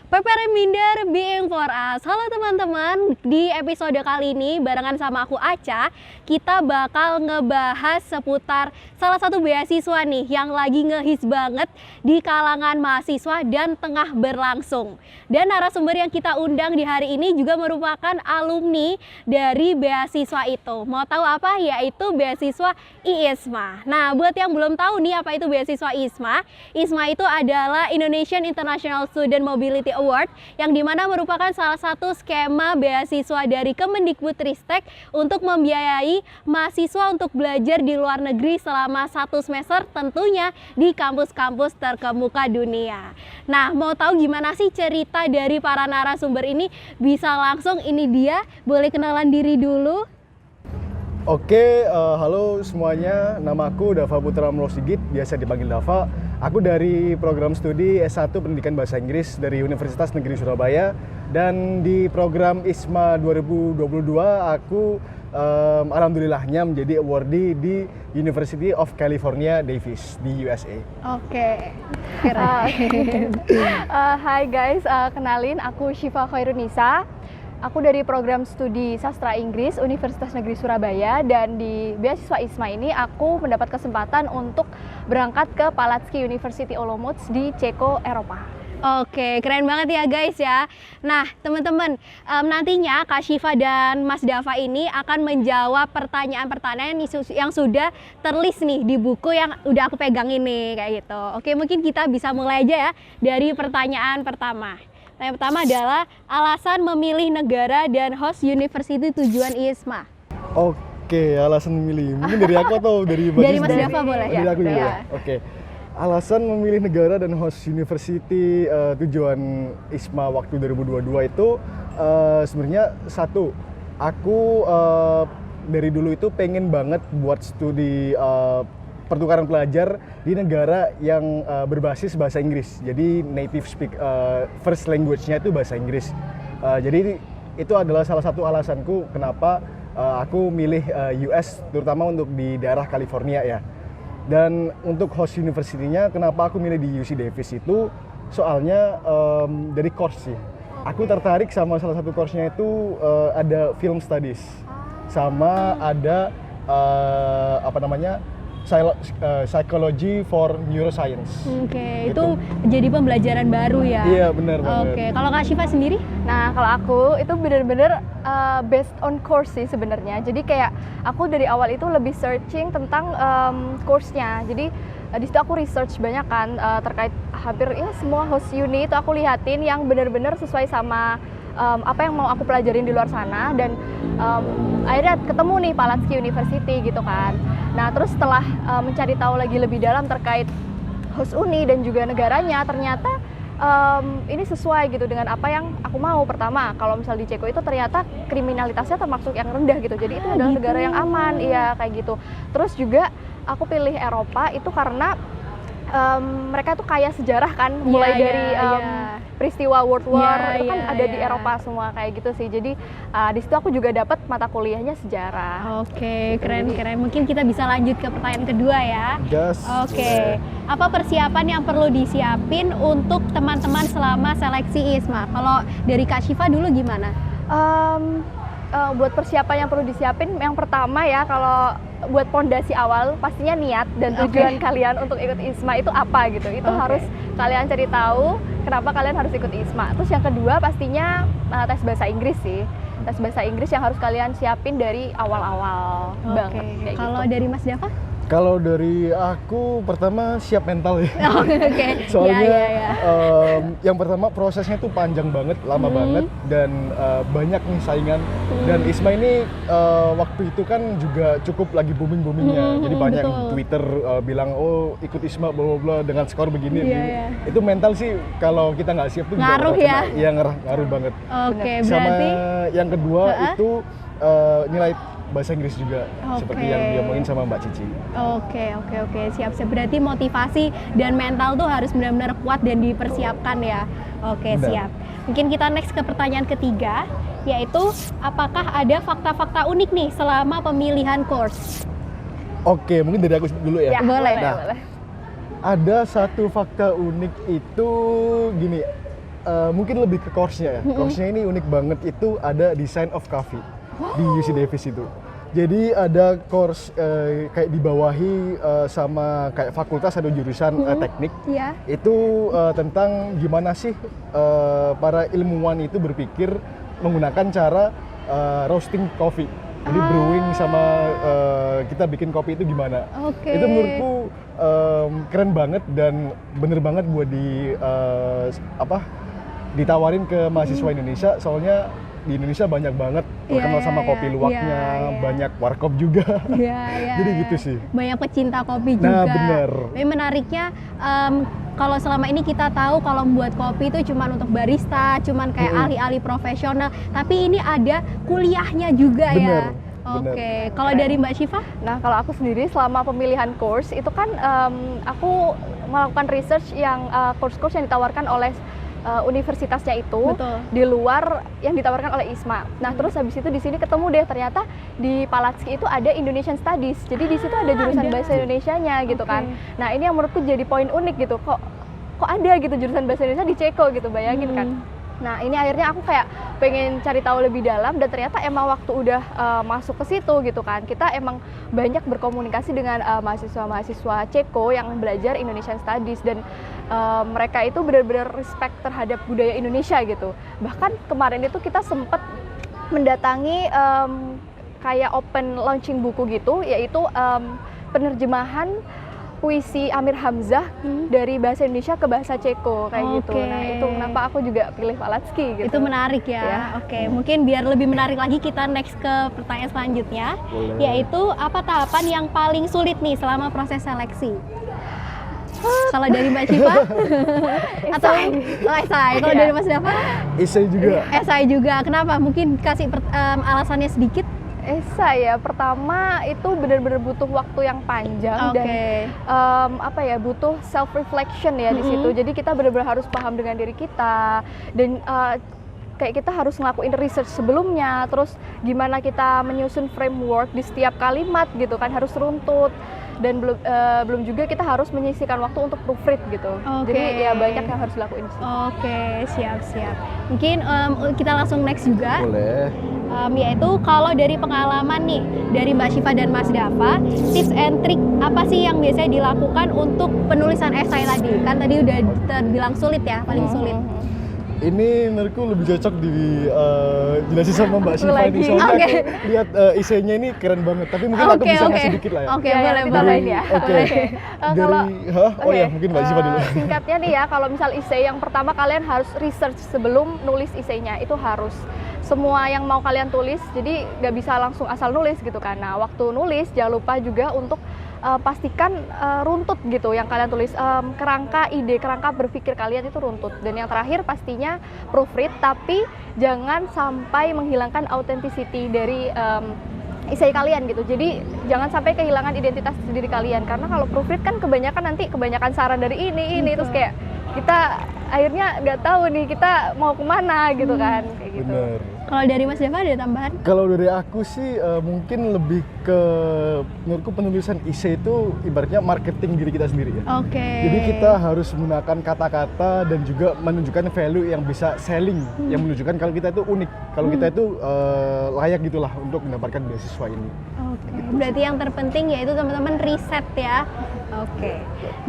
Prepare Minder Being for Us. Halo teman-teman, di episode kali ini barengan sama aku Aca, kita bakal ngebahas seputar salah satu beasiswa nih yang lagi ngehits banget di kalangan mahasiswa dan tengah berlangsung. Dan narasumber yang kita undang di hari ini juga merupakan alumni dari beasiswa itu. Mau tahu apa? Yaitu beasiswa IISMA. Nah, buat yang belum tahu nih apa itu beasiswa IISMA, IISMA itu adalah Indonesian International Student Mobility Award yang dimana merupakan salah satu skema beasiswa dari Kemendikbudristek untuk membiayai mahasiswa untuk belajar di luar negeri selama 1 semester tentunya di kampus-kampus terkemuka dunia. Nah, mau tahu gimana sih cerita dari para narasumber ini? Bisa langsung, ini dia, boleh kenalan diri dulu. Oke, halo semuanya, nama aku Dava Putra Mlosigit, biasa dipanggil Dava. Aku dari program studi S1 Pendidikan Bahasa Inggris dari Universitas Negeri Surabaya. Dan di program IISMA 2022 aku alhamdulillahnya menjadi awardee di University of California, Davis di USA. Oke, keren. Hai guys, kenalin aku Syifa Khairunisa. Aku dari program studi Sastra Inggris Universitas Negeri Surabaya, dan di beasiswa IISMA ini aku mendapat kesempatan untuk berangkat ke Palacký University Olomouc di Ceko, Eropa. Oke, keren banget ya guys ya. Nah teman-teman, nantinya Kak Syifa dan Mas Dava ini akan menjawab pertanyaan-pertanyaan yang sudah terlist nih di buku yang udah aku pegang ini kayak gitu. Oke, mungkin kita bisa mulai aja ya dari pertanyaan pertama. Yang pertama adalah alasan memilih negara dan host university tujuan IISMA. Oke, alasan memilih. Mungkin dari aku atau dari Dari Mas Dava boleh. Dari aku juga. Ya. Oke. Alasan memilih negara dan host university tujuan IISMA waktu 2022 itu sebenarnya satu, aku dari dulu itu pengen banget buat studi pertukaran pelajar di negara yang berbasis bahasa Inggris. Jadi native first language-nya itu bahasa Inggris. Jadi itu adalah salah satu alasanku kenapa aku milih US, terutama untuk di daerah California ya. Dan untuk host university-nya kenapa aku milih di UC Davis itu soalnya dari course sih. Aku tertarik sama salah satu course-nya itu ada film studies. Sama ada psychology for neuroscience. Oke, itu jadi pembelajaran baru ya? Iya, benar banget. Oke, kalau Kak Syifa sendiri? Nah, kalau aku itu benar-benar based on course sih sebenarnya. Jadi kayak aku dari awal itu lebih searching tentang course-nya. Jadi di situ aku research banyak kan terkait hampir ya semua host uni itu aku lihatin yang benar-benar sesuai sama apa yang mau aku pelajarin di luar sana, dan akhirnya ketemu nih Palacký University gitu kan. Nah terus setelah mencari tahu lagi lebih dalam terkait host uni dan juga negaranya, ternyata ini sesuai gitu dengan apa yang aku mau. Pertama, kalau misal di Ceko itu ternyata kriminalitasnya termasuk yang rendah gitu, jadi itu adalah negara yang aman, iya kayak gitu. Terus juga aku pilih Eropa itu karena mereka tuh kaya sejarah kan, mulai dari peristiwa World War itu kan ada di Eropa semua kayak gitu sih. Jadi di situ aku juga dapat mata kuliahnya sejarah. Oke, keren. Mungkin kita bisa lanjut ke pertanyaan kedua ya. Gas. Oke. Apa persiapan yang perlu disiapin untuk teman-teman selama seleksi IISMA? Kalau dari Kak Syifa dulu gimana? Buat persiapan yang perlu disiapin, yang pertama ya, kalau buat pondasi awal pastinya niat dan tujuan kalian untuk ikut IISMA itu apa gitu. Itu harus kalian cari tahu kenapa kalian harus ikut IISMA. Terus yang kedua pastinya tes bahasa Inggris sih. Tes bahasa Inggris yang harus kalian siapin dari awal-awal banget. Kalau dari Mas Dava? Kalau dari aku pertama siap mental ya. Oke. Soalnya yang pertama prosesnya tuh panjang banget, lama banget, dan banyak nih saingan. Dan IISMA ini waktu itu kan juga cukup lagi booming-boomingnya. Jadi banyak yang Twitter bilang oh ikut IISMA bla bla bla dengan skor begini. Itu mental sih kalau kita nggak siap tuh ngaruh ya. Iya, ngaruh banget. Oke, sama berarti yang kedua itu nilai bahasa Inggris juga, seperti yang diomongin sama Mbak Cici. Oke, siap. Berarti motivasi dan mental tuh harus benar-benar kuat dan dipersiapkan ya. Oke, siap. Mungkin kita next ke pertanyaan ketiga, yaitu apakah ada fakta-fakta unik nih selama pemilihan course? Oke, mungkin dari aku dulu ya. Boleh. Ada satu fakta unik itu gini, mungkin lebih ke course-nya ya. Course-nya ini unik banget, itu ada Design of Coffee di UC Davis itu. Jadi ada course kayak dibawahi sama kayak fakultas atau jurusan teknik. Iya. Itu tentang gimana sih para ilmuwan itu berpikir menggunakan cara roasting coffee. Jadi brewing sama kita bikin kopi itu gimana. Oke. Itu menurutku keren banget dan bener banget buat ditawarin ke mahasiswa Indonesia, soalnya di Indonesia banyak banget terkenal sama kopi luwaknya, banyak warkop juga. Jadi gitu sih. Banyak pecinta kopi juga. Nah, bener. Tapi menariknya kalau selama ini kita tahu kalau membuat kopi itu cuma untuk barista, cuma kayak ahli-ahli profesional. Tapi ini ada kuliahnya juga ya. Oke. Kalau dari Mbak Syifa? Nah, kalau aku sendiri selama pemilihan course itu kan aku melakukan research yang course-course yang ditawarkan oleh universitasnya itu. Betul. Di luar yang ditawarkan oleh ISMA. Nah, terus habis itu di sini ketemu deh ternyata di Palatsky itu ada Indonesian Studies. Jadi di situ ada jurusan bahasa Indonesianya gitu kan. Nah, ini yang menurutku jadi poin unik gitu. Kok ada gitu jurusan bahasa Indonesia di Ceko gitu, bayangin kan. Nah, ini akhirnya aku kayak pengen cari tahu lebih dalam, dan ternyata emang waktu udah masuk ke situ gitu kan, kita emang banyak berkomunikasi dengan mahasiswa-mahasiswa Ceko yang belajar Indonesian Studies, dan mereka itu benar-benar respect terhadap budaya Indonesia gitu. Bahkan kemarin itu kita sempat mendatangi kayak open launching buku gitu, yaitu penerjemahan puisi Amir Hamzah dari bahasa Indonesia ke bahasa Ceko kayak gitu. Nah, itu kenapa aku juga pilih Palatsky gitu. Itu menarik ya. Oke, mungkin biar lebih menarik lagi kita next ke pertanyaan selanjutnya. Boleh. Yaitu apa tahapan yang paling sulit nih selama proses seleksi? Kalau dari Mbak Syifa? Atau esai? Kalau dari Mas Dava? Esai juga. Esai juga. Kenapa? Mungkin kasih alasannya sedikit. Esai ya, pertama itu benar-benar butuh waktu yang panjang dan butuh self reflection ya di situ. Jadi kita benar-benar harus paham dengan diri kita, dan kayak kita harus ngelakuin research sebelumnya, terus gimana kita menyusun framework di setiap kalimat gitu kan, harus runtut, dan belum juga kita harus menyisihkan waktu untuk proofread gitu. Jadi ya banyak yang harus dilakuin. Oke, siap. Mungkin kita langsung next juga. Boleh. Yaitu kalau dari pengalaman nih dari Mbak Syifa dan Mas Dava, tips and trick apa sih yang biasanya dilakukan untuk penulisan esai tadi? Kan tadi udah terbilang sulit ya, paling sulit. Ini menurutku lebih cocok dijelasin sama Mbak Syifa ini, soalnya aku lihat esainya ini keren banget, tapi mungkin aku bisa ngasih dikit lah ya. Oke, boleh ya. Mungkin Mbak Syifa dulu. Singkatnya nih ya, kalau misal esai yang pertama kalian harus research sebelum nulis esainya, itu harus semua yang mau kalian tulis, jadi nggak bisa langsung asal nulis gitu kan. Nah, waktu nulis jangan lupa juga untuk pastikan runtut gitu yang kalian tulis, kerangka berpikir kalian itu runtut. Dan yang terakhir pastinya proofread, tapi jangan sampai menghilangkan authenticity dari esai kalian gitu. Jadi jangan sampai kehilangan identitas diri kalian, karena kalau proofread kan kebanyakan saran dari ini terus kayak kita akhirnya nggak tahu nih kita mau kemana gitu kan, kayak gitu. Bener. Kalau dari Mas Dava ada tambahan? Kalau dari aku sih mungkin lebih ke, menurutku penulisan esai itu ibaratnya marketing diri kita sendiri ya. Jadi kita harus menggunakan kata-kata dan juga menunjukkan value yang bisa selling, yang menunjukkan kalau kita itu unik, kalau kita itu layak gitulah untuk mendapatkan beasiswa ini. Berarti yang terpenting yaitu teman-teman riset ya.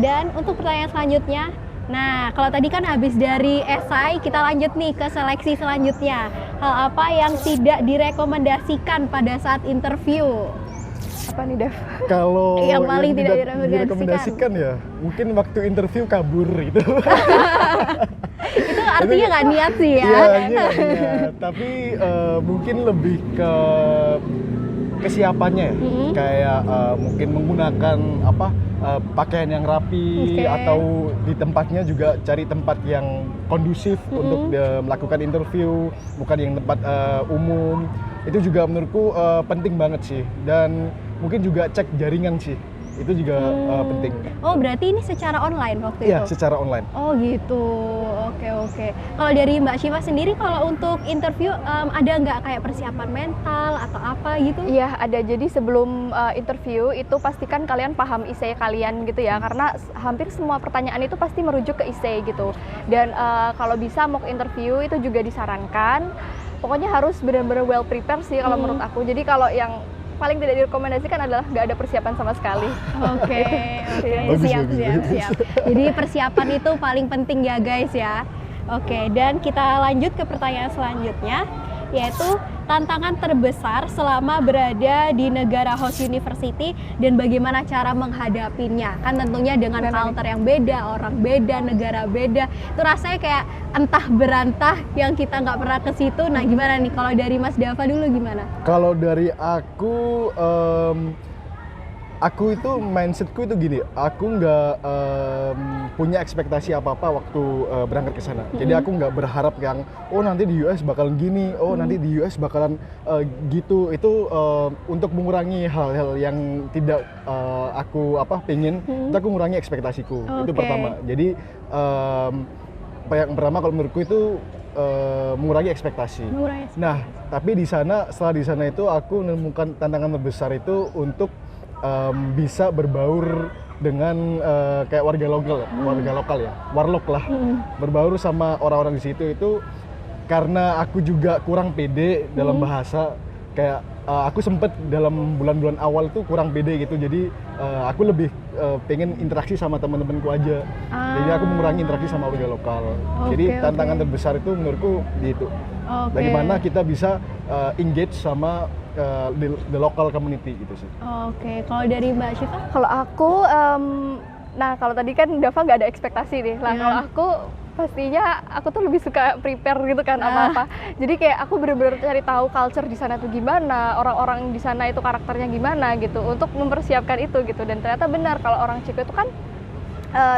Dan untuk pertanyaan selanjutnya, nah, kalau tadi kan habis dari esai, kita lanjut nih ke seleksi selanjutnya. Hal apa yang tidak direkomendasikan pada saat interview? Apa nih, Dev? Kalau yang paling tidak direkomendasikan ya, mungkin waktu interview kabur gitu. Itu artinya nggak niat sih ya? Iya, niat. Tapi mungkin lebih ke kesiapannya ya. Kayak mungkin menggunakan pakaian yang rapi, atau di tempatnya juga cari tempat yang kondusif untuk melakukan interview, bukan yang tempat umum. Itu juga menurutku penting banget sih, dan mungkin juga cek jaringan sih. itu juga penting. Oh, berarti ini secara online waktu Iya, itu? secara online. Oh gitu, oke. Kalau dari Mbak Syifa sendiri, kalau untuk interview ada nggak kayak persiapan mental atau apa gitu? Iya, ada. Jadi sebelum interview itu pastikan kalian paham essay kalian gitu ya, karena hampir semua pertanyaan itu pasti merujuk ke essay gitu. Dan kalau bisa mock interview itu juga disarankan. Pokoknya harus benar-benar well prepare sih kalau menurut aku. Jadi kalau yang paling tidak direkomendasikan adalah nggak ada persiapan sama sekali. Oke, Bagus, siap. bagus. Jadi persiapan itu paling penting ya guys ya. Oke, dan kita lanjut ke pertanyaan selanjutnya, yaitu tantangan terbesar selama berada di negara host university dan bagaimana cara menghadapinya. Kan tentunya dengan culture yang beda, orang beda, negara beda, itu rasanya kayak entah berantah yang kita nggak pernah ke situ. Nah gimana nih, kalau dari Mas Dava dulu gimana? Kalau dari aku itu mindsetku itu gini, aku nggak punya ekspektasi apa-apa waktu berangkat ke sana. Jadi aku nggak berharap yang nanti di US bakalan gini, nanti di US bakalan gitu. Itu untuk mengurangi hal-hal yang tidak aku pengen, itu aku mengurangi ekspektasiku. Itu pertama. Jadi yang pertama kalau menurutku itu mengurangi ekspektasi. Nah, tapi setelah di sana itu aku menemukan tantangan terbesar itu untuk bisa berbaur dengan kayak warga lokal ya, warlock lah, berbaur sama orang-orang di situ. Itu karena aku juga kurang pede dalam bahasa, kayak aku sempet dalam bulan-bulan awal tuh kurang pede gitu, jadi aku lebih pengen interaksi sama teman-temanku aja. Jadi aku mengurangi interaksi sama warga lokal. Jadi tantangan terbesar itu menurutku di itu. Bagaimana kita bisa engage sama the local community gitu sih. Oke, kalau dari Mbak Syifa? Kalau aku, nah kalau tadi kan Dava nggak ada ekspektasi nih. Nah kalau aku pastinya aku tuh lebih suka prepare gitu kan apa-apa. Jadi kayak aku bener-bener cari tahu culture di sana tuh gimana, orang-orang di sana itu karakternya gimana gitu, untuk mempersiapkan itu gitu. Dan ternyata benar kalau orang Ceko itu kan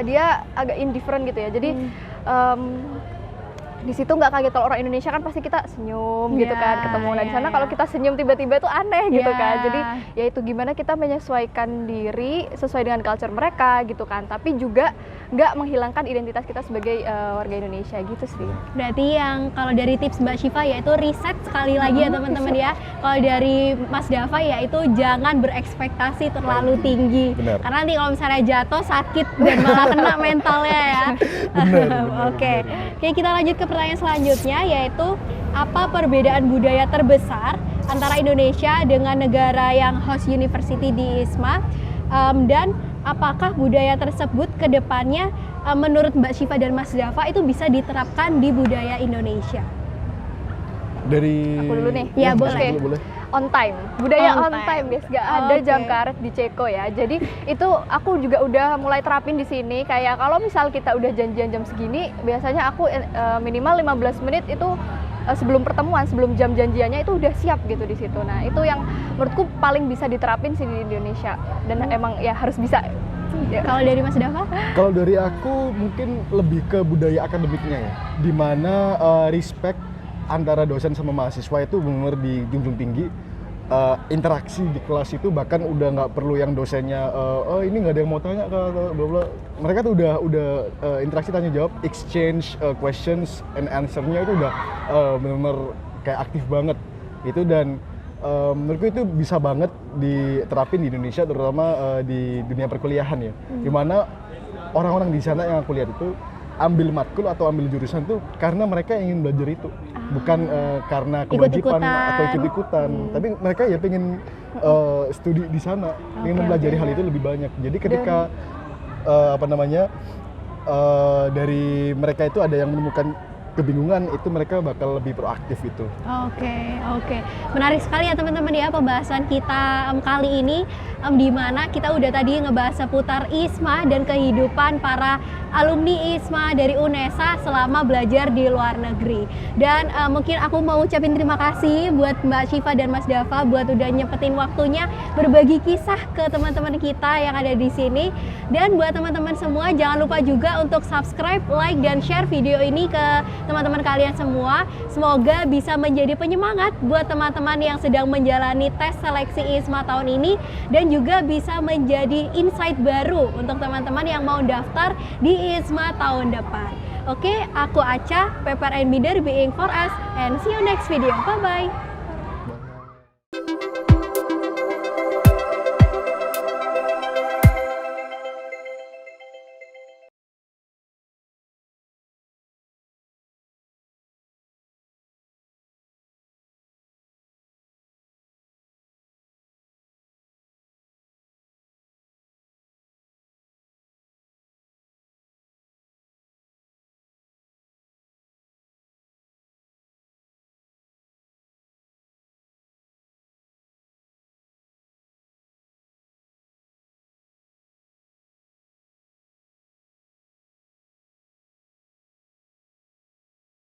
dia agak indifferent gitu ya. Jadi di situ nggak kaget. Kalau orang Indonesia kan pasti kita senyum gitu kan ketemu. Nah di sana kalau kita senyum tiba-tiba itu aneh gitu kan. Jadi ya itu gimana kita menyesuaikan diri sesuai dengan culture mereka gitu kan. Tapi juga nggak menghilangkan identitas kita sebagai warga Indonesia gitu sih. Berarti yang kalau dari tips Mbak Syifa yaitu riset sekali lagi ya teman-teman ya. Kalau dari Mas Dava yaitu jangan berekspektasi terlalu tinggi. Benar. Karena nanti kalau misalnya jatuh sakit dan malah kena mentalnya ya. Oke, kita lanjut ke pertanyaan selanjutnya, yaitu apa perbedaan budaya terbesar antara Indonesia dengan negara yang host university di ISMA, dan apakah budaya tersebut ke depannya menurut Mbak Syifa dan Mas Dava itu bisa diterapkan di budaya Indonesia? Dari aku dulu nih. Ya boleh. Boleh. On time, budaya On on time guys, gak ada jam karet di Ceko ya. Jadi itu aku juga udah mulai terapin di sini. Kayak kalau misal kita udah janjian jam segini, biasanya aku minimal 15 menit itu sebelum pertemuan, sebelum jam janjiannya itu udah siap gitu di situ. Nah itu yang menurutku paling bisa diterapin sih di Indonesia, dan emang ya harus bisa. Kalau dari Mas Dava? Kalau dari aku mungkin lebih ke budaya akademiknya ya, dimana respect antara dosen sama mahasiswa itu benar-benar dijunjung tinggi. Interaksi di kelas itu bahkan udah nggak perlu yang dosennya ini nggak ada yang mau tanya bla bla. Mereka tuh udah interaksi, tanya jawab, exchange questions and answer-nya itu udah benar-benar kayak aktif banget itu. Dan menurutku itu bisa banget diterapin di Indonesia, terutama di dunia perkuliahan ya, dimana orang-orang di sana yang aku lihat itu ambil matkul atau ambil jurusan tuh karena mereka ingin belajar itu, bukan karena kewajiban atau ikut-ikutan, tapi mereka ya pengen studi di sana, ingin mempelajari hal itu lebih banyak. Jadi ketika dari mereka itu ada yang menemukan kebingungan, itu mereka bakal lebih proaktif itu. Oke. Menarik sekali ya teman-teman ya pembahasan kita kali ini, di mana kita udah tadi ngebahas seputar ISMA dan kehidupan para alumni ISMA dari UNESA selama belajar di luar negeri. Dan mungkin aku mau ucapin terima kasih buat Mbak Syifa dan Mas Dava buat udah nyepetin waktunya berbagi kisah ke teman-teman kita yang ada di sini. Dan buat teman-teman semua jangan lupa juga untuk subscribe, like, dan share video ini ke teman-teman kalian semua. Semoga bisa menjadi penyemangat buat teman-teman yang sedang menjalani tes seleksi ISMA tahun ini dan juga bisa menjadi insight baru untuk teman-teman yang mau daftar di ISMA tahun depan. Oke, aku Aca, PPRN Leader Being for Us, and see you next video. Bye-bye.